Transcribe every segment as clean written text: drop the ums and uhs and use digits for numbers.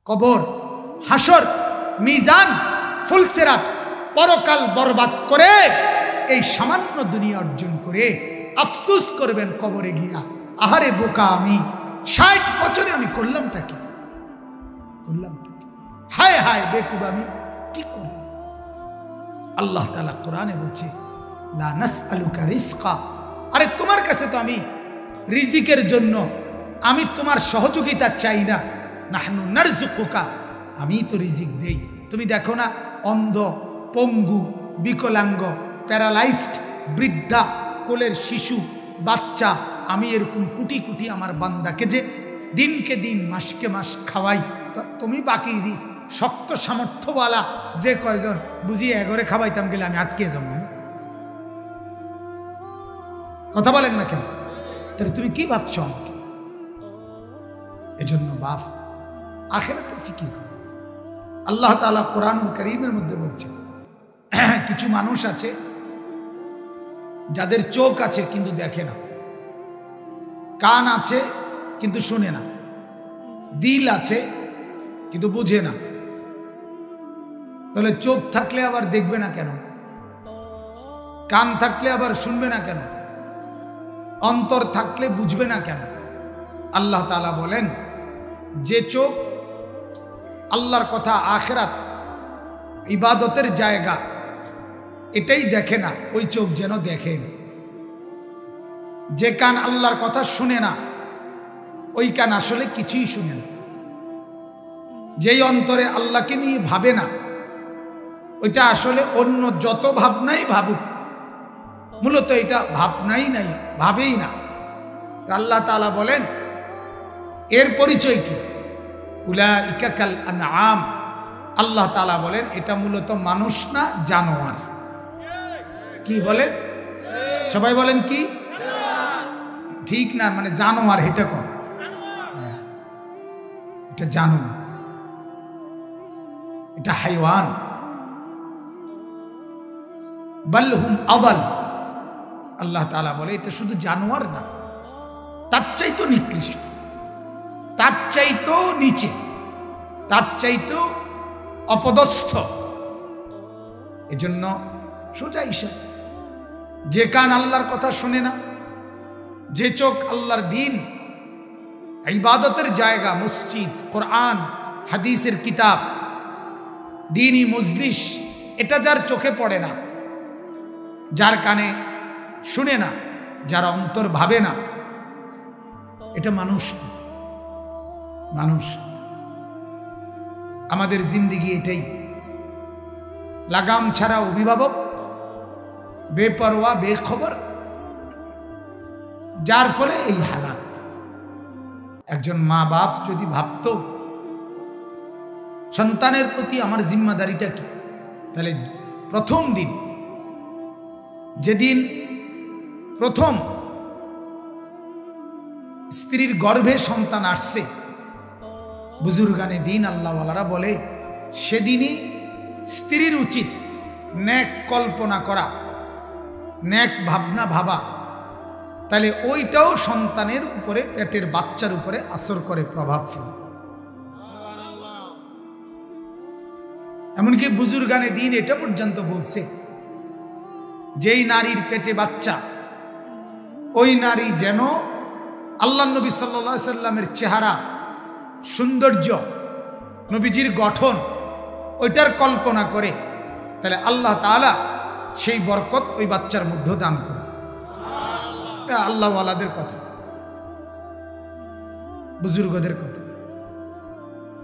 কবর, হাসর, মিজান, ফুলসিরাত, পরকাল বরবাদ করে এই সামান্য দুনিয়া অর্জন করে আফসোস করবেন কবরে গিয়া, আহারে বোকা আমি, 60 বছরে আমি করলামটা কি, হায় হায় বেকুব আমি কি করলাম। আল্লাহ তাআলা কোরআনে বলছে লা নাসআলুকা রিজকা, আরে তোমার কাছে তো আমি রিজিকের জন্য আমি তোমার সহযোগিতা চাই না, নাহনু নারযুকুকা, আমি তো রিজিক দেই। তুমি দেখো না অন্ধ, পঙ্গু, বিকলাঙ্গ, প্যারালাইজড, বৃদ্ধা, কোলের শিশু, বাচ্চা, আমি এরকম কোটি কোটি আমার বান্দাকে যে দিনকে দিন মাসকে মাস খাওয়াই, তুমি বাকি দি শক্ত সামর্থ্যওয়ালা যে কয়জন বুঝিয়ে এগরে খাওয়াইতাম গেলে আমি আটকে যাব না। কথা বলেন না কেন? তাহলে তুমি কি ভাবছো আমাকে? এজন্য বাপ আখিরাতের ফিকির করো। আল্লাহ তাআলা কোরআনুল কারীমের মধ্যে বলছেন কিছু মানুষ আছে যাদের চোখ আছে কিন্তু দেখে না, কান আছে কিন্তু শুনে না, দিল আছে কিন্তু বুঝে না। তাহলে চোখ থাকলে আবার দেখবে না কেন? কান থাকলে আবার শুনবে না কেন? অন্তর থাকলে বুঝবে না কেন? আল্লাহ তাআলা বলেন যে চোখ আল্লাহর কথা, আখিরাত, ইবাদতের জায়গা এটাই দেখে না, ওই চোখ যেন দেখে না। যে কান আল্লাহর কথা শুনে না, ওই কান আসলে কিছুই শুনে না। যেই অন্তরে আল্লাহকে নিয়ে ভাবে না, ওইটা আসলে অন্য যত ভাবনাই ভাবুক, মূলত এটা ভাবনাই নাই, ভাবেই না। আল্লাহ তাআলা বলেন এর পরিচয় কি? উলাইকা কাল আনআম, আল্লাহ তাআলা বলেন এটা মূলত মানুষ না, জানোয়ার। কি বলেন? সবাই বলেন কি? ঠিক না, মানে জানোয়ার, এটা কর, এটা জানোয়ার, এটা হাইওয়ান। বাল হুম আদাল, আল্লাহ তাআলা বলে এটা শুধু জানোয়ার না, তার চাইতেও নিকৃষ্ট, তার চাইতেও নিচে, তার চাইতেও অপদস্থ। এজন্য সোজা ইশারা, যে কান আল্লাহর কথা শুনে না, যে চোখ আল্লাহর দিন, ইবাদতের জায়গা, মসজিদ, কোরআন, হাদিসের কিতাব, দ্বীনি মজলিস, এটা যার চোখে পড়ে না, যার কানে শুনে না, যার অন্তর ভাবে না, এটা মানুষ। মানুষ আমাদের জিন্দেগি এটাই, লাগাম ছাড়া অভিভাবক, বেপরোয়া, বেখবর, যার ফলে এই হালাত। একজন মা বাপ যদি ভাবতো সন্তানের প্রতি আমার জিম্মাদারিটা কি, তাহলে প্রথম দিন, যেদিন প্রথম স্ত্রীর গর্ভে সন্তান আসছে, বুজুর্গানে দিন আল্লাহওয়ালারা বলে সেদিনই স্ত্রীর উচিত নেক কল্পনা করা, নেক ভাবনা ভাবা, তাহলে ওইটাও সন্তানের উপরে, পেটের বাচ্চার উপরে আসর করে, প্রভাব ফেলে। এমনকি বুজুর্গানে দিন এটা পর্যন্ত বলছে যেই নারীর পেটে বাচ্চা, ওই নারী যেন আল্লাহ নবী সাল্লাল্লাহু আলাইহি সাল্লামের চেহারা, সৌন্দর্য, নবীজির গঠন, ওইটার কল্পনা করে, তাহলে আল্লাহ তাআলা সেই বরকত ওই বাচ্চার মধ্যে দান করে। এটা আল্লাহওয়ালাদের কথা, বুজুর্গদের কথা।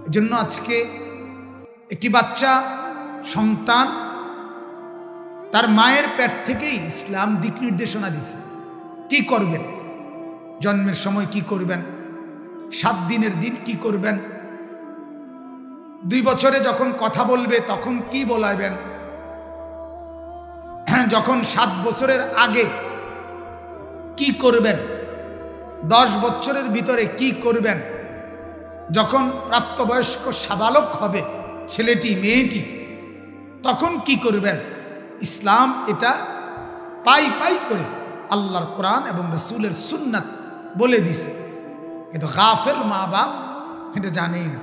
এজন্য আজকে একটি বাচ্চা সন্তান তার মায়ের পেট থেকেই ইসলাম দিক নির্দেশনা দিছে, কি করবেন, জন্মের সময় কি করবেন, 7 দিনের দিন কি করবেন, 2 বছরে যখন কথা বলবে তখন কি বলাইবেন, যখন 7 বছরের আগে কি করবেন, 10 বছরের ভিতরে কি করবেন, যখন প্রাপ্তবয়স্ক সাবালক হবে ছেলেটি মেয়েটি, তখন কি করবেন। ইসলাম এটা পাই পাই করে আল্লাহর কোরআন এবং রাসূলের সুন্নাত বলে দিছে, কিন্তু গাফেল মা বাপ এটা জানেই না।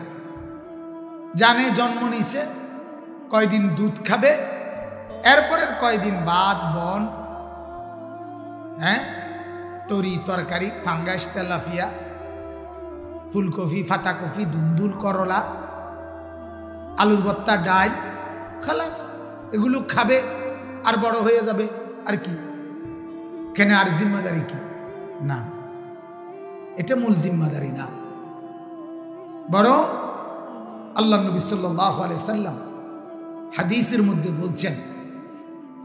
জানে জন্ম নিছে, কয়দিন দুধ খাবে, এরপরের কয়দিন ভাত বন, হ্যাঁ, তরি তরকারি, ফাঙ্গাস, তেলাফিয়া, ফুলকপি, ফাতাকপি, দুন্দুল, করলা, আলুর ভর্তা, ডাল, খালাস, এগুলো খাবে আর বড় হয়ে যাবে। আর কি কেন? আর জিম্মাদারি কি? না, এটা মূল জিম্মাদারি না। বরং আল্লাহ নবী সাল্লাল্লাহু আলাইহি সাল্লাম হাদিসের মধ্যে বলছেন,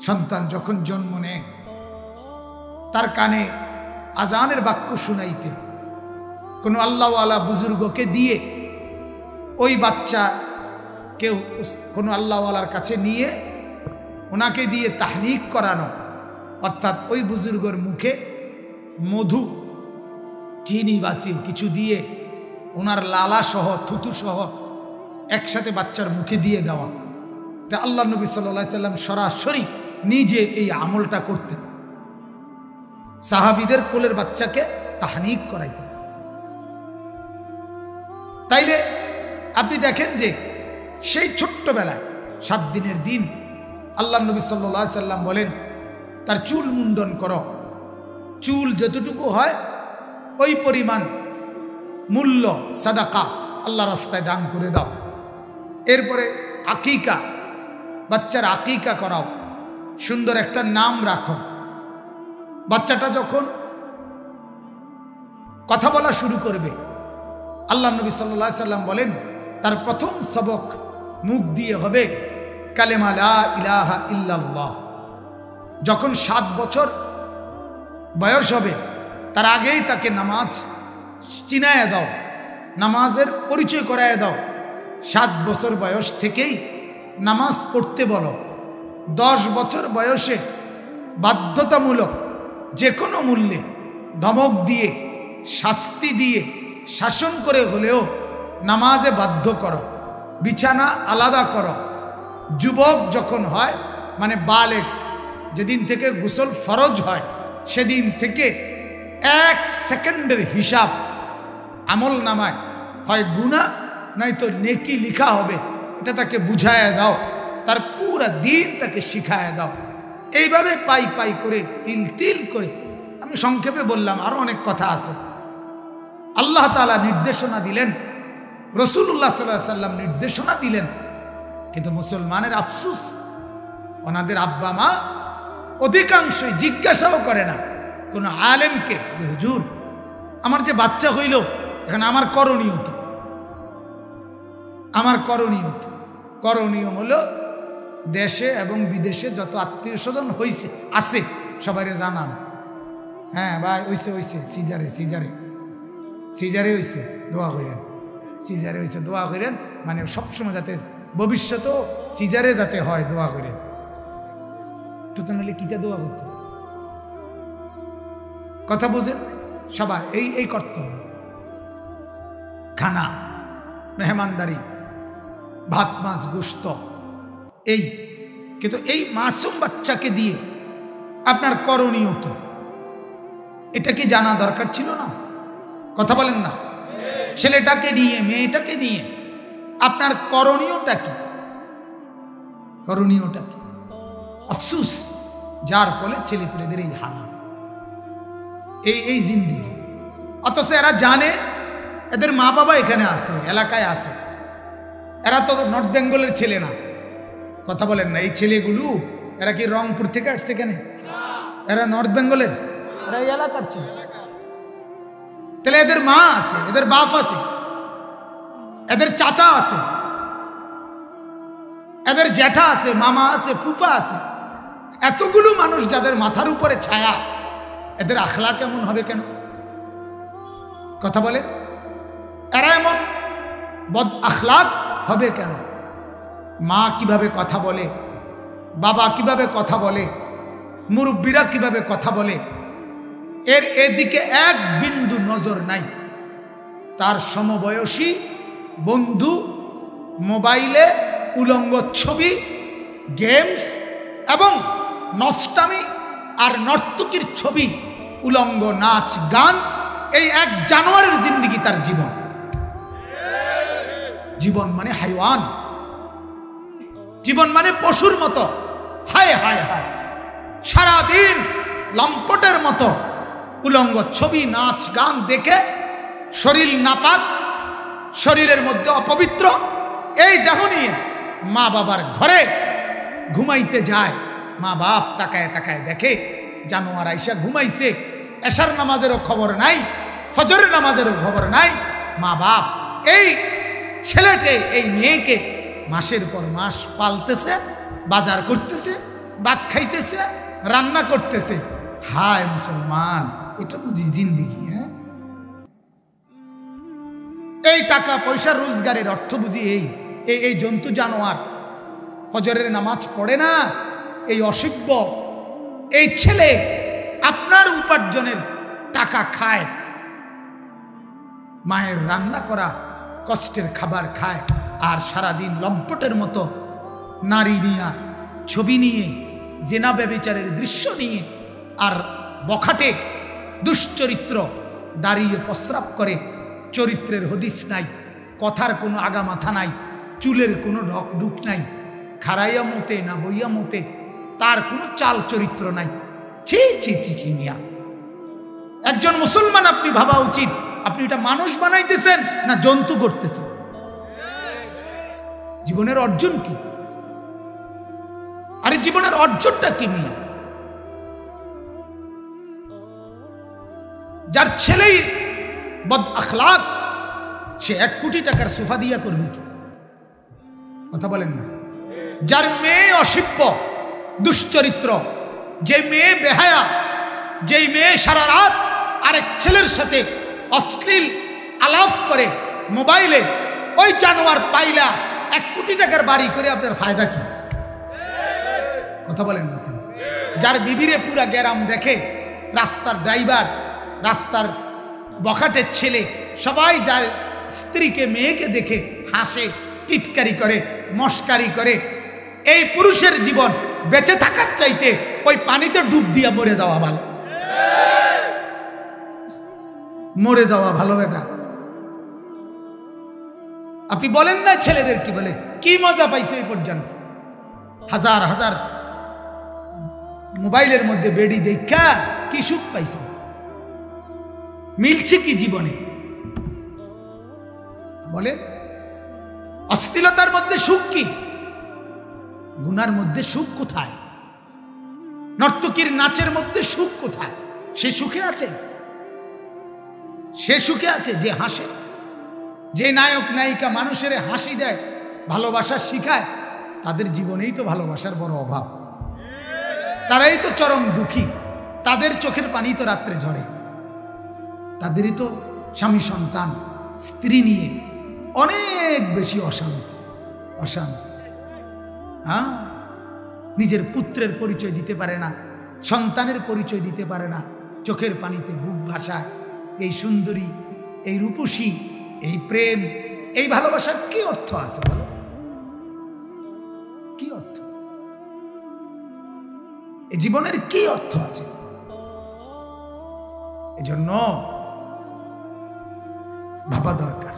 সন্তান যখন জন্ম নেয় তার কানে আজানের বাক্য শুনাইতে কোনো আল্লাহওয়ালা বুজুর্গকে দিয়ে ওই বাচ্চা কেউ কোনো আল্লাহওয়ালার কাছে নিয়ে ওনাকে দিয়ে তাহনিক করানো, অর্থাৎ ওই বুজুর্গর মুখে মধু, চিনি বাচিয়ে কিছু দিয়ে ওনার লালা সহ থুতু সহ একসাথে বাচ্চার মুখে দিয়ে দেওয়া। এটা আল্লাহ নবী সাল্লাল্লাহু আলাইহি সাল্লাম সরাসরি নিজে এই আমলটা করতেন, সাহাবীদের কোলের বাচ্চাকে তাহনিক করাইতেন। তাইলে আপনি দেখেন যে সেই ছোট্টবেলায় 7 দিনের দিন আল্লাহ নবী সাল্লাল্লাহু আলাইহি সাল্লাম বলেন, তার চুল মুন্ডন করো, চুল যতটুকু হয় ওই পরিমাণ মূল্য সাদাকা আল্লাহ রাস্তায় দান করে দাও। এরপরে আকিকা, বাচ্চার আকিকা করাও, সুন্দর একটা নাম রাখো। বাচ্চাটা যখন কথা বলা শুরু করবে, আল্লাহ নবী সাল্লাল্লাহু আলাইহি সাল্লাম বলেন তার প্রথম সবক মুখ দিয়ে হবে কালেমা লা ইলাহা ইল্লাল্লাহ। যখন 7 বছর বয়স হবে তার আগেই তাকে নামাজ চিনায়া দাও, নামাজের পরিচয় করায় দাও। 7 বছর বয়স থেকেই নামাজ পড়তে বলো। 10 বছর বয়সে বাধ্যতামূলক যে কোনো মূল্যে ধমক দিয়ে, শাস্তি দিয়ে, শাসন করে হলেও নামাজে বাধ্য করো, বিছানা আলাদা করো। যুবক যখন হয়, মানে বালেগ, যেদিন থেকে গোসল ফরজ হয় সেদিন থেকে 1 সেকেন্ডের হিসাব আমল নামায় হয় গুনাহ নয়তো নেকি লিখা হবে, এটা তাকে বুঝায় দাও, তার পুরা দিন তাকে শিখায় দাও। এইভাবে পাই পাই করে, তিল তিল করে, আমি সংক্ষেপে বললাম, আরো অনেক কথা আছে। আল্লাহ তাআলা নির্দেশনা দিলেন, রাসূলুল্লাহ সাল্লাল্লাহু আলাইহি সাল্লাম নির্দেশনা দিলেন, কিন্তু মুসলমানের আফসোস, ওনাদের আব্বা মা অধিকাংশই জিজ্ঞাসাও করে না কোনো আলেমকে যে হুজুর আমার যে বাচ্চা হইল, এখন আমার করণীয় কি? আমার করণীয় কি? করণীয় হলো দেশে এবং বিদেশে যত আত্মীয় স্বজন হইছে আছে সবাই জানান, হ্যাঁ ভাই হইছে হইছে, সিজারে সিজারে সিজারে হইছে, দোয়া করেন, সিজারে হইছে, দোয়া করেন, মানে সবসময় যাতে ভবিষ্যতেও সিজারে যাতে হয়, দোয়া করেন। তো নাহলে কিতা দোয়া করতো? কথা বুঝেন সবাই? এই কর্তব্য, খানা, মেহমানদারি, ভাত মাছ গোশত, এই। কিন্তু এই মাসুম বাচ্চাকে দিয়ে আপনার করণীয় কি, এটা কি জানা দরকার ছিল না? কথা বলেন না? ছেলেটাকে নিয়ে, মেয়েটাকে নিয়ে আপনার করণীয়টা কি? করণীয়টা কি? আফসুস, যার ফলে ছেলে পেলেদের এই হানা, এই জিন্দিগি। অথচ এরা জানে এদের মা বাবা এখানে আছে, এলাকায় আছে, এরা তো নর্থ বেঙ্গলের ছেলে না। কথা বলেন না? এই ছেলেগুলো এরা কি রংপুর থেকে আসছে? এখানে এরা নর্থ বেঙ্গলের, এরা এই এলাকার ছেলে। তাহলে এদের মা আছে, এদের বাপ আছে, এদের চাচা আছে, এদের জ্যাঠা আছে, মামা আছে, ফুফা আছে, এতগুলো মানুষ যাদের মাথার উপরে ছায়া, এদের আখলাক কেমন হবে কেন? কথা বলে, এরা এমন বদ আখলাক হবে কেন? মা কিভাবে কথা বলে, বাবা কিভাবে কথা বলে, মুরব্বীরা কিভাবে কথা বলে, এর এদিকে এক বিন্দু নজর নাই। তার সমবয়সী বন্ধু মোবাইলে উলঙ্গ ছবি, গেমস এবং নষ্টামি আর নর্তকীর ছবি, উলঙ্গ নাচ গান, এই এক জানোয়ারের জিন্দিগি তার জীবন। জীবন মানে হাইওয়ান, জীবন মানে পশুর মতো। হায় হায় হায়, সারাদিন লম্পটের মতো উলঙ্গ ছবি নাচ গান দেখে শরীর নাপাক, শরীরের মধ্যে অপবিত্র এই দেহ নিয়ে মা বাবার ঘরে ঘুমাইতে যায়। মা বাপ তাকায় তাকায় দেখে জানোয়ার আইসা ঘুমাইছে, এশার নামাজেরও খবর নাই, ফজরের নামাজেরও খবর নাই। মা বাপ এই ছেলেকে, এই মেয়েকে মাসের পর মাস পালতেছে, বাজার করতেছে, ভাত খাইতেছে, রান্না করতেছে। হায় মুসলমান, এটা বুঝি জিন্দিগি? হ্যাঁ, এই টাকা পয়সা রোজগারের অর্থ বুঝি এই এই জন্তু জানোয়ার ফজরের নামাজ পড়ে না, এই অসভ্য এই ছেলে আপনার উপার্জনের টাকা খায়, মায়ের রান্না করা কষ্টের খাবার খায়, আর সারাদিন লম্পটের মতো নারী নিয়ে, ছবি নিয়ে, জেনা ব্যভিচারের দৃশ্য নিয়ে, আর বখাটে দুশ্চরিত্র দাঁড়িয়ে প্রস্রাব করে। চরিত্রের হদিস নাই, কথার কোনো আগা মাথা নাই, চুলের কোনো ঢক ঢুক নাই, খাড়াইয়া মতে না বইয়া মতে, তার কোনো চাল চরিত্র নাই। ছি ছি ছি ছি মিয়া, একজন মুসলমান আপনি ভাবা উচিত আপনি এটা মানুষ বানাইতেছেন না জন্তু করতেছেন। জীবনের অর্জন কি? আরে জীবনের অর্জনটা কি মিয়া? যার ছেলেই বদ আখলাক, সে 1 কোটি টাকার সোফা দিয়া করবে কি? কথা বলেন না। যার মেয়ে অসভ্য দুশ্চরিত্র, যে মেয়ে বেহায়া, যেই মেয়ে সারা রাত আরেক ছেলের সাথে অশ্লীল আলাপ করে মোবাইলে, ওই জানোয়ার পাইলা 1 কোটি টাকার বাড়ি করে আপনার ফায়দা কি? কথা বলেন না। যার বিবিরে পুরা গ্যারাম দেখে, রাস্তার ড্রাইভার, রাস্তার বখাটের ছেলে, সবাই যার স্ত্রীকে মেয়েকে দেখে হাসে, টিটকারি করে, মস্কারি করে, এই পুরুষের জীবন বেঁচে থাকার চাইতে ওই পানিতে ডুব দিয়া মরে যাওয়া ভালো। মরে যাওয়া ভালো বেটা। আপনি বলেন না ছেলেদের কি বলে, কি মজা পাইছে এই পর্যন্ত? হাজার হাজার মোবাইলের মধ্যে বেডি দেখা কি সুখ পাইছে? মিলছে কি জীবনে? বলেন, অশ্লীলতার মধ্যে সুখ কি? গুনার মধ্যে সুখ কোথায়? নর্তকীর নাচের মধ্যে সুখ কোথায়? সে সুখে আছে? সে সুখে আছে যে হাসে, যে নায়ক নায়িকা মানুষের হাসি দেয়, ভালোবাসা শিখায়, তাদের জীবনেই তো ভালোবাসার বড় অভাব। তারাই তো চরম দুঃখী, তাদের চোখের পানি তো রাত্রে ঝরে, তাদেরই তো স্বামী সন্তান স্ত্রী নিয়ে অনেক বেশি অশান্তি। অশান্তি, হ্যাঁ, নিজের পুত্রের পরিচয় দিতে পারে না, সন্তানের পরিচয় দিতে পারে না, চোখের পানিতে বুক ভাসায়। এই সুন্দরী, এই রূপসী, এই প্রেম, এই ভালোবাসার কি অর্থ আছে বলো? কি অর্থ আছে? এই জীবনের কি অর্থ আছে? এজন্য ভাবা দরকার,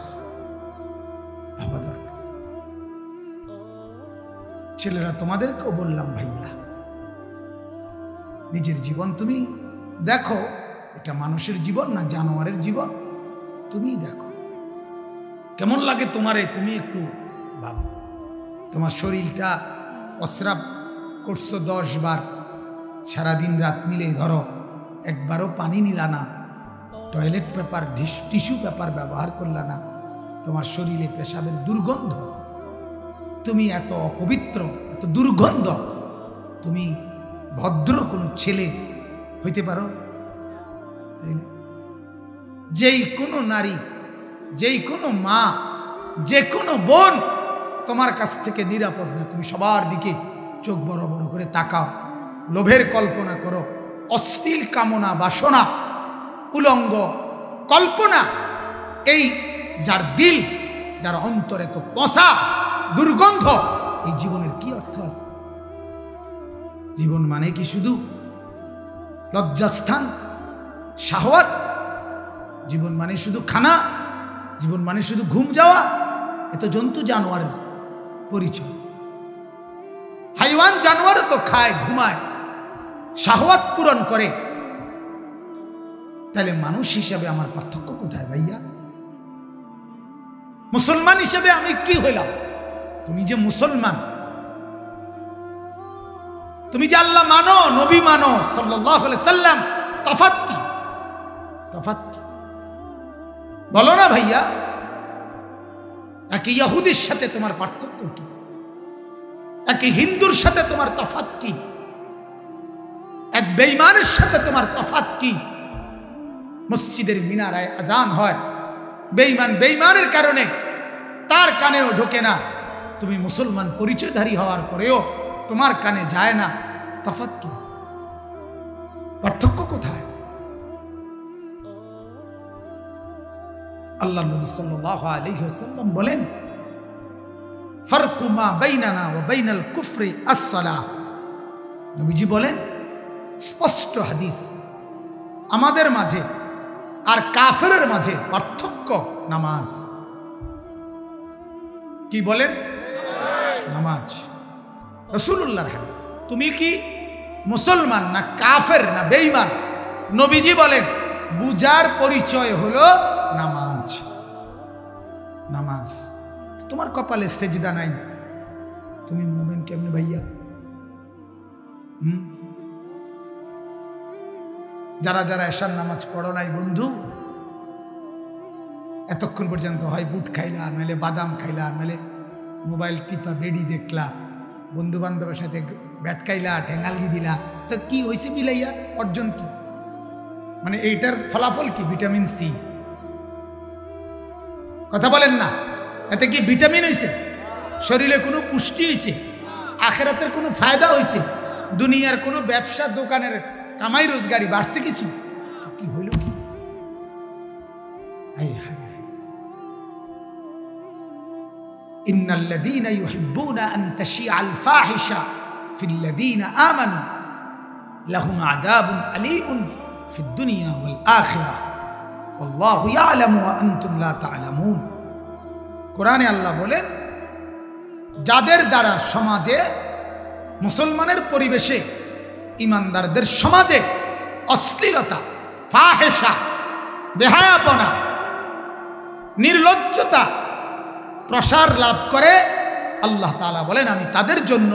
ভাবা দরকার। ছেলেরা, তোমাদেরকেও বললাম ভাইয়া, নিজের জীবন তুমি দেখো, এটা মানুষের জীবন না জানোয়ারের জীবন? তুমি দেখো কেমন লাগে তোমারে, তুমি একটু ভাবো। তোমার শরীরটা প্রস্রাব করছো 10 বার, সারাদিন রাত মিলে ধরো একবারও পানি নিলা না, টয়লেট পেপার, টিস্যু পেপার ব্যবহার করলা না, তোমার শরীরে পেশাবের দুর্গন্ধ, তুমি এত অপবিত্র, এত দুর্গন্ধ, তুমি ভদ্র কোনো ছেলে হইতে পারো? যেই কোনো নারী, যেই কোনো মা, যে কোনো বোন তোমার কাছ থেকে নিরাপদ না। তুমি সবার দিকে চোখ বড় বড় করে তাকাও, লোভের কল্পনা করো, অশ্লীল কামনা বাসনা, উলঙ্গ কল্পনা, এই যার দিল, যার অন্তরে তো পচা দুর্গন্ধ, এই জীবনের কি অর্থ আছে? জীবন মানে কি শুধু লজ্জাস্থান, শাহওয়াত? জীবন মানে শুধু খানা? জীবন মানে শুধু ঘুম যাওয়া? এ তো জন্তু জানোয়ারের পরিচয়। হাইওয়ান জানোয়ার তো খায়, ঘুমায়, শাহওয়াত পূরণ করে, তাহলে মানুষ হিসেবে আমার পার্থক্য কোথায় ভাইয়া? মুসলমান হিসেবে আমি কি হইলাম? তুমি যে মুসলমান, তুমি যে আল্লাহ মানো, নবী মানো সাল্লাল্লাহু আলাইহি সাল্লাম, তফাৎ কি? তফাৎ কি বলো না ভাইয়া? এক ইহুদির সাথে তোমার পার্থক্য কি? এক হিন্দুর সাথে তোমার তফাৎ কি? এক বেঈমানের সাথে তোমার তফাৎ কি? মসজিদের মিনারায় আজান হয়, বেঈমান বেঈমানের কারণে তার কানেও ঢোকে না, তুমি মুসলমান পরিচয়ধারী হওয়ার পরেও তোমার কানে যায় না, তফাৎ কি? পার্থক্য কোথায়? আল্লাহ নবী সাল্লাল্লাহু আলাইহি ওয়াসাল্লাম বলেন, ফারকু মা বাইনানা ওয়া বাইনাল কুফরি আস-সালাহ। নবীজি বলেন, স্পষ্ট হাদিস, আমাদের মাঝে আর কাফেরের মাঝে পার্থক্য নামাজ। কি বলেন? নামাজ। রাসূলুল্লাহর হাদিস। তুমি কি মুসলমান না কাফের না বেঈমান? নবীজি বলেন, বুঝার পরিচয় হলো নামাজ। নামাজ। তোমার কপালে সেজদা নাই, তুমি মুমিন কেমনে ভাইয়া? যারা যারা এশার নামাজ পড়ো নাই বন্ধু, এতক্ষণ পর্যন্ত হয় বুট খাইলা, নাহলে বাদাম খাইলা, নাহলে মোবাইল টিপা বেডি দেখলা, বন্ধু বান্ধবের সাথে ব্যাট খাইলা, ঠেঙ্গালগি দিলা, তো কি হয়েছে মিলাইয়া? অর্জন কি? মানে এইটার ফলাফল কি? Vitamin C. কথা বলেন না? এতে কি ভিটামিন হয়েছে? শরীরে কোনো পুষ্টি হয়েছে? আখিরাতের কোনো ফায়দা হয়েছে? দুনিয়ার কোনো ব্যবসা দোকানের কামাই রোজগারি বাড়ছে কিছু? কি হইল কি? ইন্নাল্লাযীনা ইউহিব্বুনা আন তাশিআল ফাহিশা ফিল্লাযীনা আমানু লাহুম আযাবুন আলীমুন ফিদ দুনিয়া ওয়াল আখিরাহ ওয়াল্লাহু ইয়ালামু ওয়া আনতুম লা তা'লামুন। কোরআনে আল্লাহ বলেন, যাদের দ্বারা সমাজে, মুসলমানের পরিবেশে, ইমানদারদের সমাজে অশ্লীলতা, ফাহেশা, বেহায়াপনা, নির্লজ্জতা প্রসার লাভ করে, আল্লাহ তাআলা বলেন আমি তাদের জন্য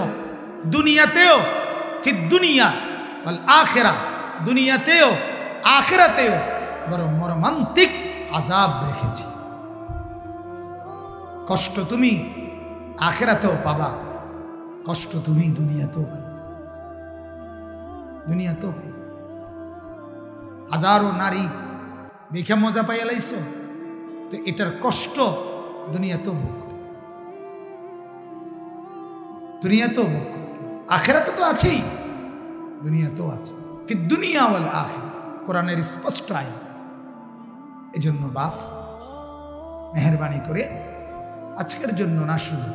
দুনিয়াতেও, ফিদ দুনিয়া ওয়াল আখিরাহ, দুনিয়াতেও আখিরাতেও বড় মর্মান্তিক আযাব রেখেছি। কষ্ট তুমি আখিরাতেও পাবা, কষ্ট তুমি দুনিয়াতেও পাবে, দুনিয়াতেও পাবে। হাজারো নারী দেখে মজা পাইয়া লাইছ, তো এটার কষ্ট দুনিয়াতেও ভোগ করতে, দুনিয়াতেও ভোগ করতে, আখিরাতে তো আছেই, দুনিয়াতেও আছে। ফিদ দুনিয়া ওয়াল আখিরাহ, কোরআনের স্পষ্ট আয়াত। এজন্য বাপ মেহেরবানি করে আজকের জন্য না, শুধু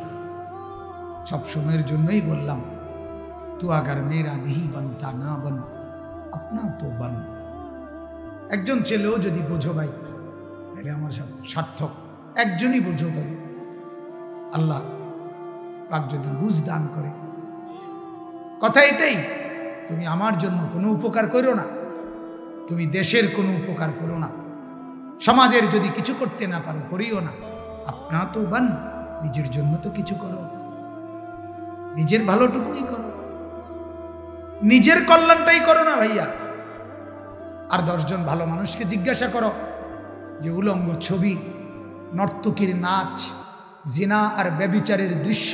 সব সময়ের জন্যই বললাম, তু আগার মেরা নিহি বনতা না বন আপনা তো বন। একজন ছেলেও যদি বোঝো ভাই, তাহলে আমার সার্থক। একজনই বোঝো তবে আল্লাহ পাক যদি বুঝ দান করে। কথা এটাই, তুমি আমার জন্য কোনো উপকার করো না, তুমি দেশের কোনো উপকার করো না, সমাজের যদি কিছু করতে না পারো করিও না, আপনা তো বান, নিজের জন্য তো কিছু করো, নিজের ভালোটুকুই করো, নিজের কল্যাণটাই করো না ভাইয়া। আর 10 জন ভালো মানুষকে জিজ্ঞাসা করো যে উলঙ্গ ছবি, নর্তকীর নাচ, জিনা আর ব্যভিচারের দৃশ্য,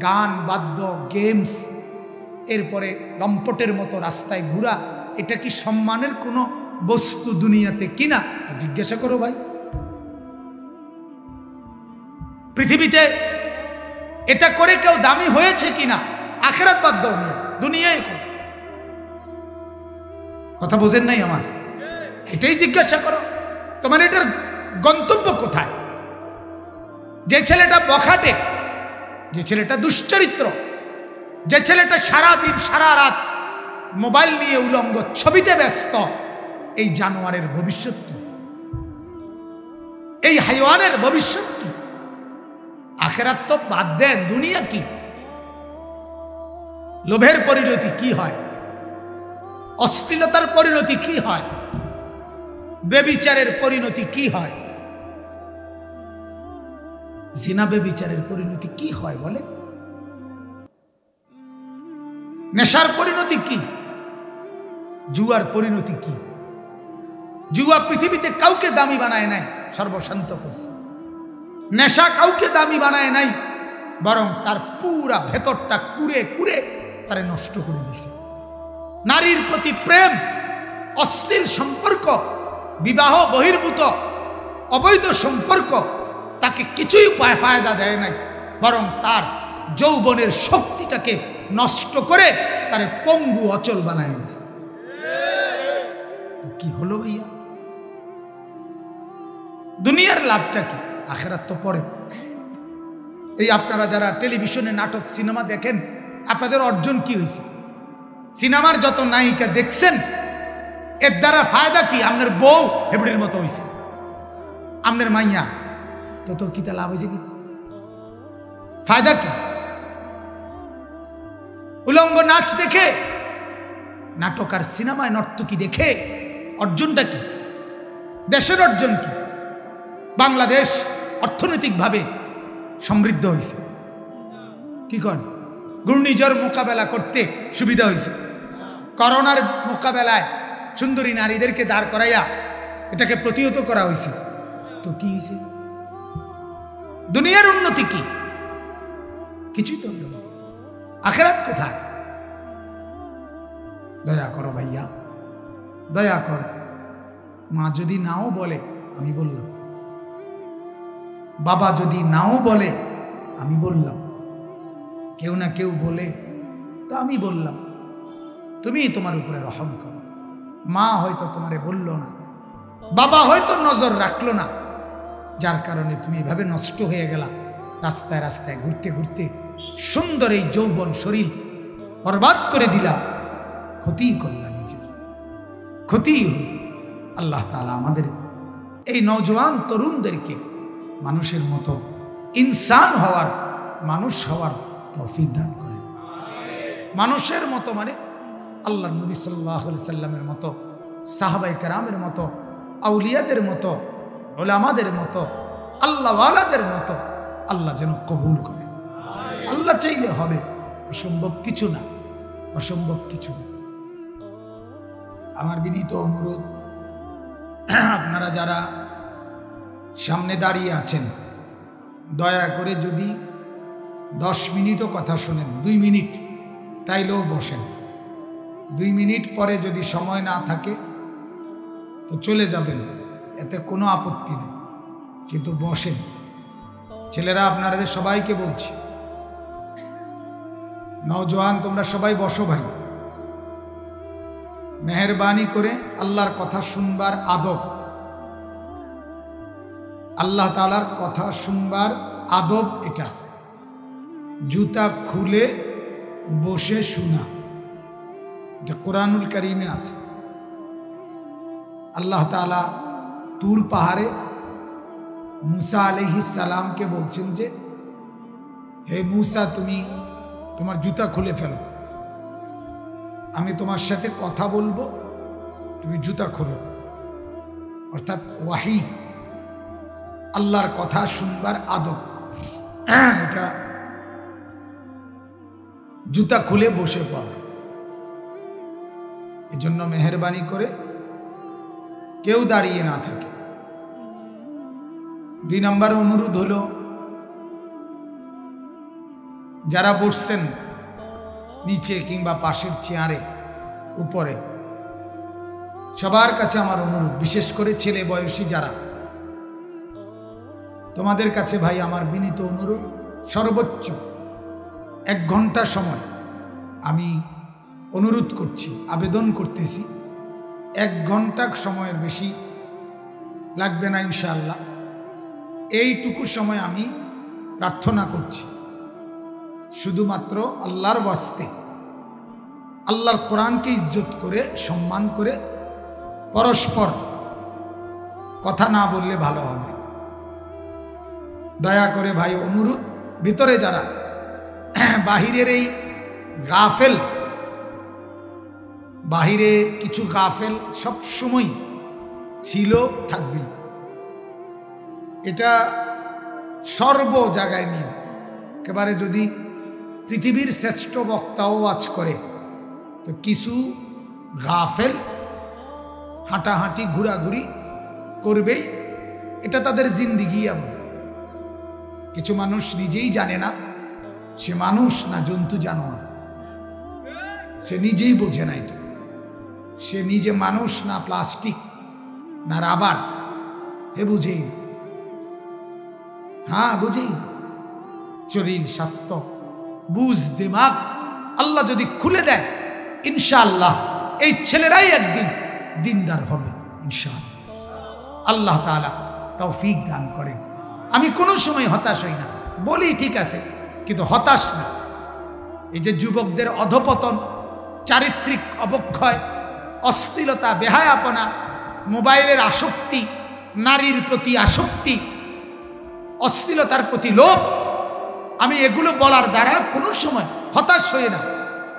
গান বাদ্য, গেমস, এরপরে লম্পটের মতো রাস্তায় ঘোরা, এটা কি সম্মানের কোনো বস্তু দুনিয়াতে কিনা? জিজ্ঞাসা করো ভাই। পৃথিবীতে এটা করে কেউ দামি হয়েছে কিনা? আখিরাত বাদ দাও মিয়া, দুনিয়ায় করো। কথা বোঝেন নাই আমার? এটাই জিজ্ঞাসা করো, তোমার এটার গন্তব্য কোথায়? যে ছেলেটা বখাটে, যে ছেলেটা দুশ্চরিত্র, যে ছেলেটা সারাদিন সারা রাত মোবাইল নিয়ে উলঙ্গ ছবিতে ব্যস্ত, এই জানোয়ারের ভবিষ্যৎ কি? এই হাইওয়ানের ভবিষ্যৎ কি? আখেরাত তো বাদ দেন, দুনিয়া কি? লোভের পরিণতি কি হয়? অশ্লীলতার পরিণতি কি হয়? বেবিচারের পরিণতি কি হয়? জিনা বেবিচারের পরিণতি কি হয় বলে? নেশার পরিণতি কি? জুয়ার পরিণতি কি? জুয়া পৃথিবীতে কাউকে দামি বানায় নাই, সর্বশান্ত করছে। নেশা কাউকে দামি বানায় নাই, বরং তার পুরা ভেতরটা কুড়ে কুড়ে তারে নষ্ট করে দিছে। নারীর প্রতি প্রেম, অশ্লীল সম্পর্ক, বিবাহ বহির্ভূত অবৈধ সম্পর্ক তাকে কিছুই ফায়দা দেয় নাই, বরং তার যৌবনের শক্তিটাকে নষ্ট করে তারে পঙ্গু অচল বানায় দিছে। কি হলো ভাইয়া? দুনিয়ার লাভটা কি? আখেরাত তো পরে। এই আপনারা যারা টেলিভিশনে নাটক সিনেমা দেখেন, আপনাদের অর্জন কি হয়েছে? সিনেমার যত নায়িকা দেখছেন, এর দ্বারা ফায়দা কি? আপনার বউ হেবড়ির মতো হয়েছে, আপনার মাইয়া তো কিতা লাভ হয়েছে? কি ফায়দা কি? উলঙ্গ নাচ দেখে, নাটক আর সিনেমায় নর্তকী দেখে অর্জনটা কি? দেশের অর্জন কি? বাংলাদেশ অর্থনৈতিকভাবে সমৃদ্ধ হয়েছে। কি করেন? ঘূর্ণিঝড় মোকাবেলা করতে সুবিধা হয়েছে। করোনার মোকাবেলায় সুন্দরী নারীদেরকে দাঁড় করাইয়া এটাকে প্রতিহত করা হয়েছে। তো কি হয়েছে? দুনিয়ার উন্নতি কি? কিছুই তো হলো না। আখেরাত কোথায়? দয়া করো ভাইয়া, দয়া করো। মা যদি নাও বলে আমি বললাম, বাবা যদি নাও বলে আমি বললাম, কেউ না কেউ বলে তো আমি বললাম, তুমি তোমার উপরে রহম করো। মা হয়তো তোমারে বলল না, বাবা হয়তো নজর রাখলো না, যার কারণে তুমি এভাবে নষ্ট হয়ে গেলা। রাস্তায় রাস্তায় ঘুরতে ঘুরতে সুন্দর এই যৌবন শরীর বরবাদ করে দিলা, ক্ষতি করলা, নিজের ক্ষতি। আল্লাহ তাআলা আমাদের এই নওজোয়ান তরুণদেরকে মানুষের মতো ইনসান হওয়ার, মানুষ হওয়ার তৌফিক দান করেন। মানুষের মতো মানে আল্লাহর নবী সাল্লাল্লাহু আলাইহি সাল্লামের মতো, সাহাবায়ে কেরামের মতো, আউলিয়াদের মতো, উলামাদের মতো, আল্লাহওয়ালাদের মতো আল্লাহ যেন কবুল করে। আল্লাহ চাইলে হবে, অসম্ভব কিছু না, অসম্ভব কিছু না। আমার বিনীত অনুরোধ, আপনারা যারা সামনে দাঁড়িয়ে আছেন, দয়া করে যদি 10 মিনিটও কথা শোনেন, 2 মিনিট তাইলেও বসেন। 2 মিনিট পরে যদি সময় না থাকে তো চলে যাবেন, এতে কোনো আপত্তি নেই, কিন্তু বসেন। ছেলেরা আপনাদের সবাইকে বলছি, নওজোয়ান তোমরা সবাই বসো ভাই। মেহেরবানি করে আল্লাহর কথা শুনবার আদব, আল্লাহ তাআলার কথা শুনবার আদব এটা। জুতা খুলে বসে শোনা, এটা কোরআনুল কারীমে আছে। আল্লাহ তাআলা তুর পাহাড়ে মুসা আলাইহিস সালামকে বলছেন যে, হে মুসা, তুমি তোমার জুতা খুলে ফেলো, আমি তোমার সাথে কথা বলবো, তুমি জুতা খোলো। অর্থাৎ ওয়াহি, আল্লাহর কথা শুনবার আদব এটা। জুতা খুলে বসে পড়ো। এজন্য মেহেরবানি করে কেউ দাঁড়িয়ে না থাকে। 2 নম্বর অনুরোধ হলো, যারা বসছেন নিচে কিংবা পাশের চেয়ারে, উপরে, সবার কাছে আমার অনুরোধ, বিশেষ করে ছেলে বয়সী যারা, তোমাদের কাছে ভাই আমার বিনীত অনুরোধ, সর্বোচ্চ 1 ঘন্টা সময় আমি অনুরোধ করছি, আবেদন করতেছি, 1 ঘন্টা সময়ের বেশি লাগবে না ইনশাআল্লাহ। এইটুকু সময় আমি প্রার্থনা করছি, শুধুমাত্র আল্লাহর ওয়াস্তে, আল্লাহর কোরআনকে ইজ্জত করে, সম্মান করে, পরস্পর কথা না বললে ভালো হবে। দয়া করে ভাই অনুরোধ, ভিতরে যারা বাহিরের এই গাফেল, বাহিরে কিছু গাফেল সব সময় ছিল, থাকবে। এটা সর্ব জায়গায় নিয়ে একেবারে যদি পৃথিবীর শ্রেষ্ঠ বক্তাও ওয়াজ করে তো কিছু গাফেল হাঁটাহাঁটি ঘোরাঘুরি করবেই, এটা তাদের জিন্দিগি। এমন কিছু মানুষ নিজেই জানে না সে মানুষ না জন্তু জানোয়ার, সে নিজেই বোঝে না এটা, সে নিজে মানুষ না প্লাস্টিক না রাবার, হে বুঝেই না। হ্যাঁ বুঝেই না। শরীর স্বাস্থ্য বুঝ দিমাগ আল্লাহ যদি খুলে দেয়, ইনশাআল্লাহ এই ছেলেরাই একদিন দিনদার হবে ইনশাআল্লাহ। আল্লাহ তাআলা তৌফিক দান করেন। আমি কোনো সময় হতাশ হই না, বলি ঠিক আছে কিন্তু হতাশ না। এই যে যুবকদের অধপতন, চারিত্রিক অবক্ষয়, অশ্লীলতা, বেহায়াপনা, মোবাইলের আসক্তি, নারীর প্রতি আসক্তি, অশ্লীলতার প্রতি লোভ, আমি এগুলো বলার দ্বারা কোনো সময় হতাশ হই না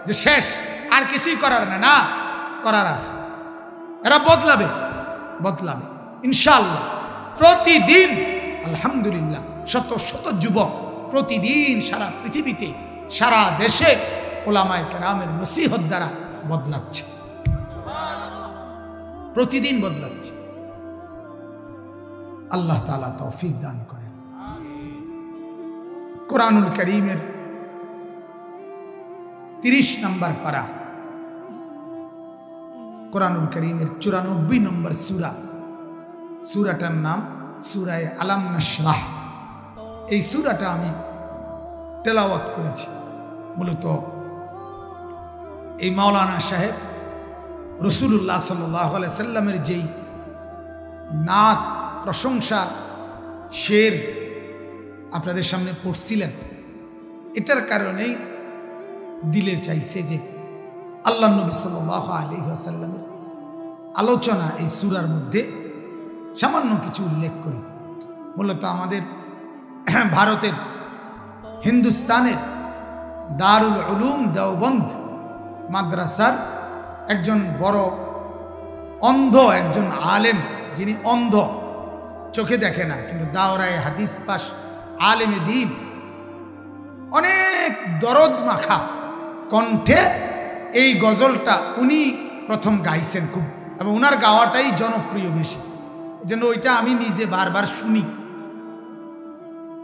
যে শেষ আর কিছুই করার না, না করার আছে। এরা বদলাবে, বদলাবে ইনশাআল্লাহ। প্রতিদিন আলহামদুলিল্লাহ শত শত যুবক প্রতিদিন সারা পৃথিবীতে, সারা দেশে ওলামায়ে কেরামের নসিহত দ্বারা বদলাচ্ছে, প্রতিদিন বদলাচ্ছে। আল্লাহ তাআলা তৌফিক দান করেন। কোরআনুল কারীমের 30 নম্বর পারা, কোরআনুল কারীমের 94 নম্বর সূরা, সূরাটার নাম সূরায়ে আলাম নাশরাহ। এই সূরাটা আমি তেলাওয়াত করেছি। মূলত এই মাওলানা সাহেব রাসূলুল্লাহ সাল্লাল্লাহু আলাইহি সাল্লামের যেই নাত, প্রশংসা, শের আপনাদের সামনে পড়ছিলেন, এটার কারণেই দিলে চাইছে যে আল্লাহ নবী সাল্লাল্লাহু আলাইহি ওয়াসাল্লামের আলোচনা এই সূরার মধ্যে সামান্য কিছু উল্লেখ করি। মূলত আমাদের ভারতের হিন্দুস্তানের দারুল উলুম দেওবন্দ মাদ্রাসার একজন বড় অন্ধ একজন আলেম, যিনি অন্ধ, চোখে দেখে না কিন্তু দাওরায়ে হাদিস পাশ, আলেমে দ্বীন, অনেক দরদ মাখা কণ্ঠে এই গজলটা উনি প্রথম গাইছেন খুব, এবং ওনার গাওয়াটাই জনপ্রিয় বেশি, যেন ওইটা আমি নিজে বারবার শুনি।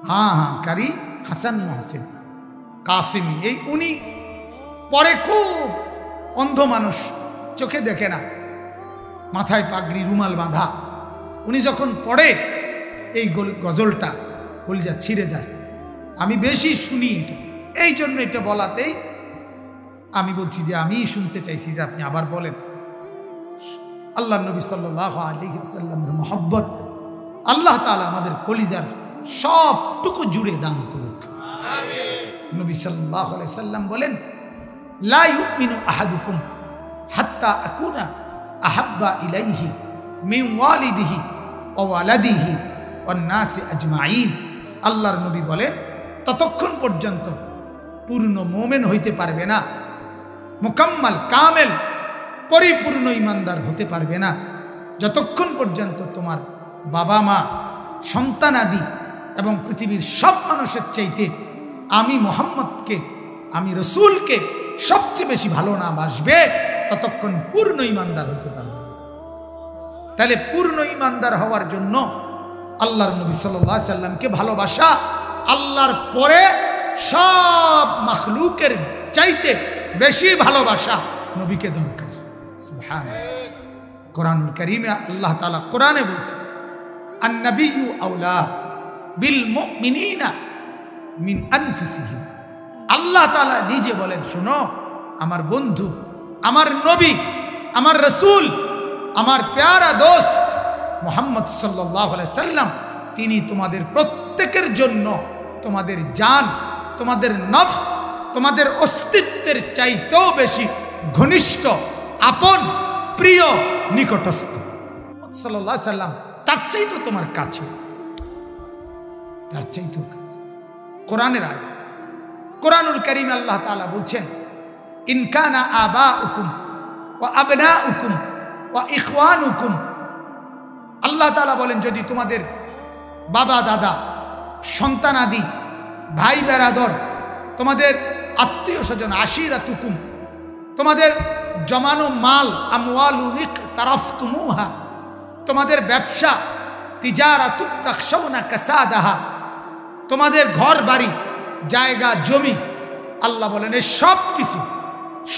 হ্যাঁ হ্যাঁ, কারি হাসান মহসিন কাসিমি, এই উনি পরে খুব অন্ধ মানুষ, চোখে দেখে না, মাথায় পাগড়ি, রুমাল বাঁধা, উনি যখন পড়ে এই গজলটা কলিজা ছিঁড়ে যায়। আমি বেশি শুনি এটা, এই জন্য এটা বলাতেই আমি বলছি যে আমি শুনতে চাইছি যে আপনি আবার বলেন। আল্লাহ নবী সাল্লাল্লাহু আলাইহি ওয়াসাল্লামের মহব্বত আল্লাহ তাআলা আমাদের কলিজার সবটুকু জুড়ে দান করুক, আমিন। নবী সাল্লাল্লাহু আলাইহি ওয়াসাল্লাম বলেন, লা ইউমিনু আহাদুকুম হাত্তা আকুনা আহাব্বা ইলাইহি মিন ওয়ালিদিহি ওয়া ওয়ালাদিহি ওয়ান নাসি আজমাইন। আল্লাহর নবী বলেন, ততক্ষণ পর্যন্ত পূর্ণ মুমিন হইতে পারবে না, মুকাম্মাল কামেল পরিপূর্ণ ইমানদার হতে পারবে না, যতক্ষণ পর্যন্ত তোমার বাবা মা, সন্তানাদি এবং পৃথিবীর সব মানুষের চাইতে আমি মুহাম্মদকে, আমি রসুলকে সবচেয়ে বেশি ভালো না বাসবে, ততক্ষণ পূর্ণ ইমানদার হতে পারবে। তাহলে পূর্ণ ইমানদার হওয়ার জন্য আল্লাহর নবী সাল্লাল্লাহু আলাইহি সাল্লামকে ভালোবাসা আল্লাহর পরে সব মাখলুকের চাইতে বেশি ভালোবাসা নবীকে দরকার। সুবহানাল্লাহ। কোরআনুল কারীমে আল্লাহ তাআলা কোরআনে বলছে, আন-নাবিয়্যু আওলা বিল মুমিনিনা মিন আনফুসিহিম। আল্লাহ তাআলা নিজে বলেন, শোনো আমার বন্ধু, আমার নবী, আমার রাসূল, আমার প্যারা দোস্ত মুহাম্মদ সাল্লাল্লাহু আলাইহি সাল্লাম, তিনি তোমাদের প্রত্যেকের জন্য তোমাদের জান, তোমাদের নফস, তোমাদের অস্তিত্বের চাইতেও বেশি ঘনিষ্ঠ, আপন, প্রিয়, নিকটস্থ। সাল্লাল্লাহু আলাইহি সাল্লাম তার চাইতেও তোমার কাছে, তার চাইতেও কাছে। কোরআনের আয়াত। কোরআনুল কারীমে আল্লাহ তাআলা বলছেন, ইন কানা আবাউকুম ওয়া আবনাউকুম ওয়া ইখওয়ানুকুম। আল্লাহ তাআলা বলেন, যদি তোমাদের বাবা দাদা, সন্তানাদি, ভাই বেরাদর, তোমাদের আত্মীয় স্বজন, আশিরাতুকুম, তোমাদের জমানো মাল, আমওয়ালুন ইকতারাফতুমুহা, তোমাদের ব্যবসা, তিজারাতুন তাখশাউনা কাসাদাহা, তোমাদের ঘর বাড়ি, জায়গা জমি, আল্লাহ বলেন এই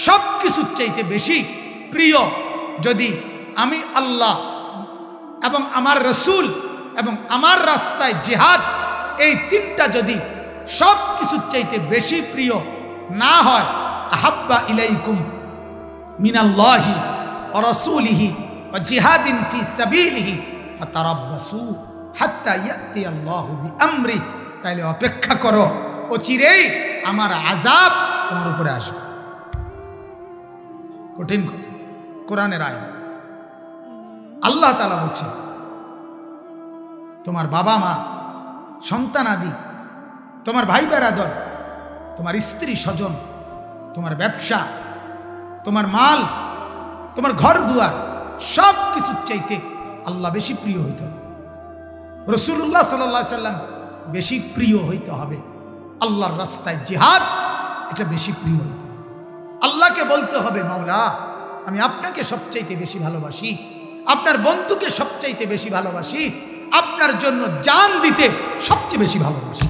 সব কিছুর চাইতে বেশি প্রিয় যদি আমি আল্লাহ এবং আমার রসুল এবং আমার রাস্তায় জিহাদ, এই তিনটা যদি সব কিছুর চাইতে বেশি প্রিয় না হয়, আহাব্বা ইলাইকুম মিনাল্লাহি ওয়া রাসূলিহি ওয়া জিহাদিন ফি সাবিলিহি ফাতারাব্বাসু হাত্তা ইয়াতি আল্লাহু বিআমরি, তাইলে অপেক্ষা করো, অচিরেই আমার আযাব তোমার উপরে আসবে। কঠিন কথা, কোরআনের আয়াত। আল্লাহ তাআলা বলছে, তোমার বাবা মা, সন্তানাদি, তোমার ভাই বেরাদর, তোমার স্ত্রী স্বজন, তোমার ব্যবসা, তোমার মাল, তোমার ঘর দুয়ার, সব কিছুর চাইতে আল্লাহ বেশি প্রিয় হইতে হবে, রাসূলুল্লাহ সাল্লাল্লাহু আলাইহি সাল্লাম বেশি প্রিয় হইতে হবে, আল্লাহর রাস্তায় জিহাদ এটা বেশি প্রিয় হইতে হবে। আল্লাহকে বলতে হবে, মাওলা আমি আপনাকে সবচাইতে বেশি ভালোবাসি, আপনার বন্ধুকে সবচাইতে বেশি ভালোবাসি, আপনার জন্য জান দিতে সবচেয়ে বেশি ভালোবাসি।